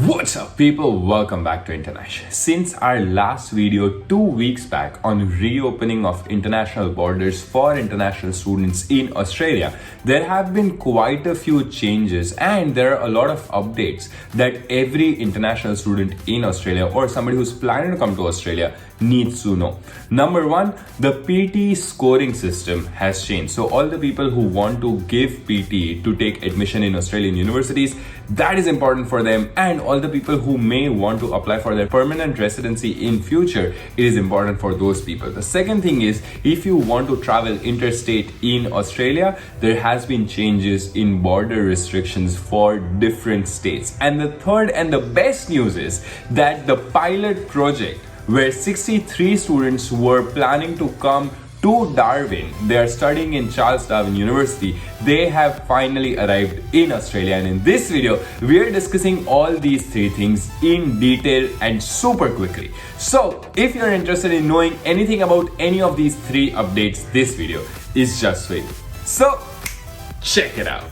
What's up people, welcome back to Internash. Since our last video 2 weeks back on reopening of international borders for international students in Australia, there have been quite a few changes and there are a lot of updates that every international student in Australia or somebody who's planning to come to Australia needs to know. Number one, the PTE scoring system has changed. So all the people who want to give PTE to take admission in Australian universities, that is important for them, and all the people who may want to apply for their permanent residency in future, it is important for those people. The second thing is, if you want to travel interstate in Australia, there has been changes in border restrictions for different states. And the third and the best news is that the pilot project where 63 students were planning to come to Darwin, they are studying in Charles Darwin University, they have finally arrived in Australia. And in this video, we are discussing all these three things in detail and super quickly. So if you're interested in knowing anything about any of these three updates, this video is just for you. So check it out.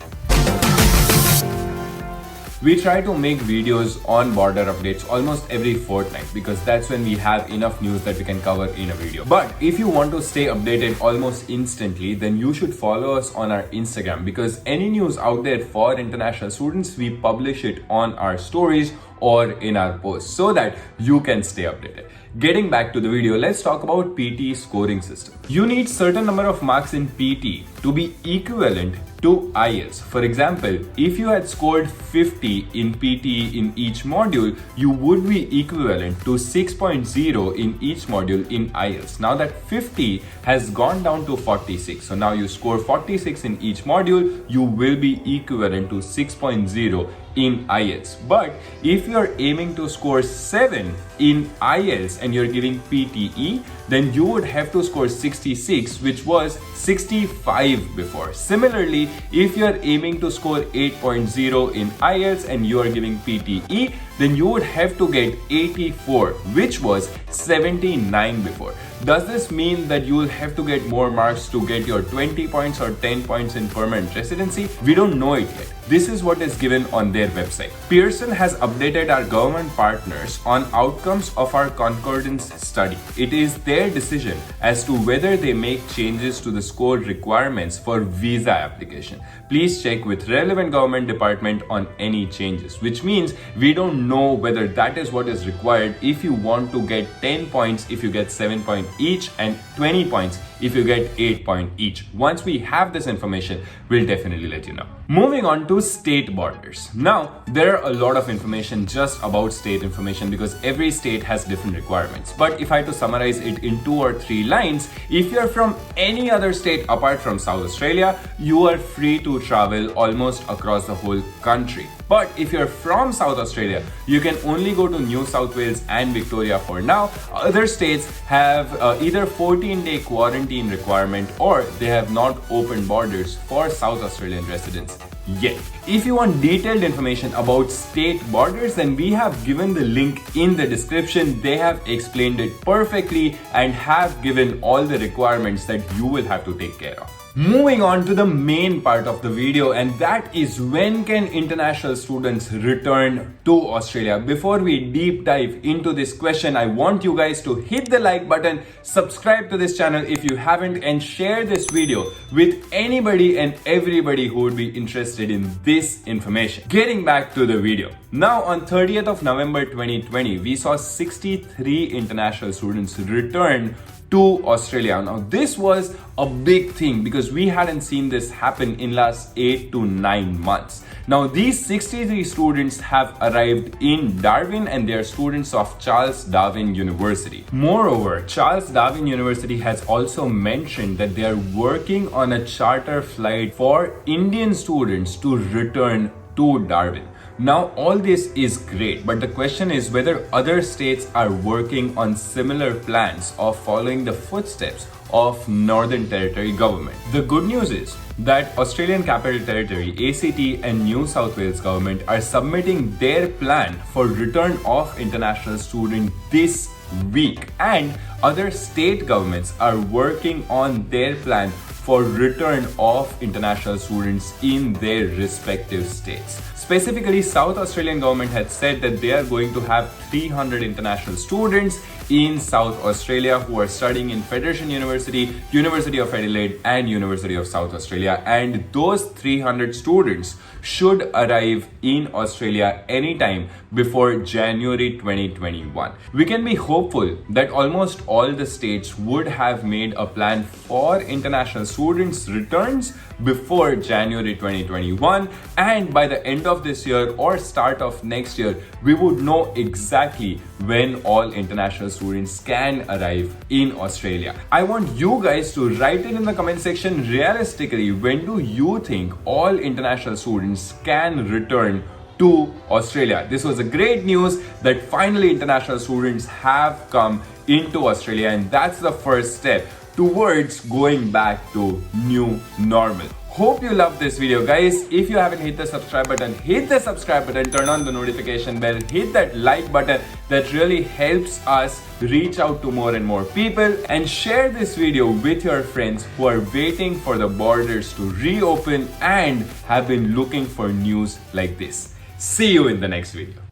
We try to make videos on border updates almost every fortnight because that's when we have enough news that we can cover in a video. But if you want to stay updated almost instantly, then you should follow us on our Instagram, because any news out there for international students, we publish it on our stories or in our posts so that you can stay updated. Getting back to the video, let's talk about PTE scoring system. You need certain number of marks in PTE to be equivalent to IELTS. For example, if you had scored 50 in PTE in each module, you would be equivalent to 6.0 in each module in IELTS. Now that 50 has gone down to 46. So now you score 46 in each module, you will be equivalent to 6.0 in IELTS. But if you're aiming to score 7 in IELTS and you're giving PTE, then you would have to score 66, which was 65 before. Similarly, if you're aiming to score 8.0 in IELTS and you are giving PTE, then you would have to get 84, which was 79 before. Does this mean that you will have to get more marks to get your 20 points or 10 points in permanent residency? We don't know it yet. This is what is given on their website. Pearson has updated our government partners on outcomes of our concordance study. It is their decision as to whether they make changes to the score requirements for visa application. Please check with relevant government department on any changes, which means we don't know whether that is what is required if you want to get 10 points if you get 7 points each and 20 points if you get 8 points each. Once we have this information, we'll definitely let you know. Moving on to state borders. Now, there are a lot of information just about state information because every state has different requirements. But if I had to summarize it in 2 or 3 lines, if you're from any other state apart from South Australia, you are free to travel almost across the whole country. But if you're from South Australia, you can only go to New South Wales and Victoria for now. Other states have either 14-day quarantine requirement or they have not opened borders for South Australian residents yet. If you want detailed information about state borders, then we have given the link in the description. They have explained it perfectly and have given all the requirements that you will have to take care of. Moving on to the main part of the video, and that is when can international students return to Australia. Before we deep dive into this question, I want you guys to hit the like button, subscribe to this channel if you haven't, and share this video with anybody and everybody who would be interested in this information. Getting back to the video. Now on 30th of November 2020, we saw 63 international students return to Australia. Now this was a big thing because we hadn't seen this happen in last 8 to 9 months. Now these 63 students have arrived in Darwin and they are students of Charles Darwin University. Moreover, Charles Darwin University has also mentioned that they are working on a charter flight for Indian students to return to Darwin. Now all this is great, but the question is whether other states are working on similar plans of following the footsteps of Northern Territory government. The good news is that Australian Capital Territory, ACT and New South Wales government are submitting their plan for return of international students this week. And other state governments are working on their plan for return of international students in their respective states. Specifically, South Australian government had said that they are going to have 300 international students in South Australia who are studying in Federation University, University of Adelaide and University of South Australia, and those 300 students should arrive in Australia anytime before January 2021. We can be hopeful that almost all the states would have made a plan for international students' returns before January 2021, and by the end of this year or start of next year, we would know exactly when all international students can arrive in Australia. I want you guys to write it in the comment section. Realistically, when do you think all international students can return to Australia? This was a great news that finally international students have come into Australia, and that's the first step towards going back to new normal. Hope you loved this video, guys. If you haven't hit the subscribe button, hit the subscribe button, turn on the notification bell, hit that like button. That really helps us reach out to more and more people, and share this video with your friends who are waiting for the borders to reopen and have been looking for news like this. See you in the next video.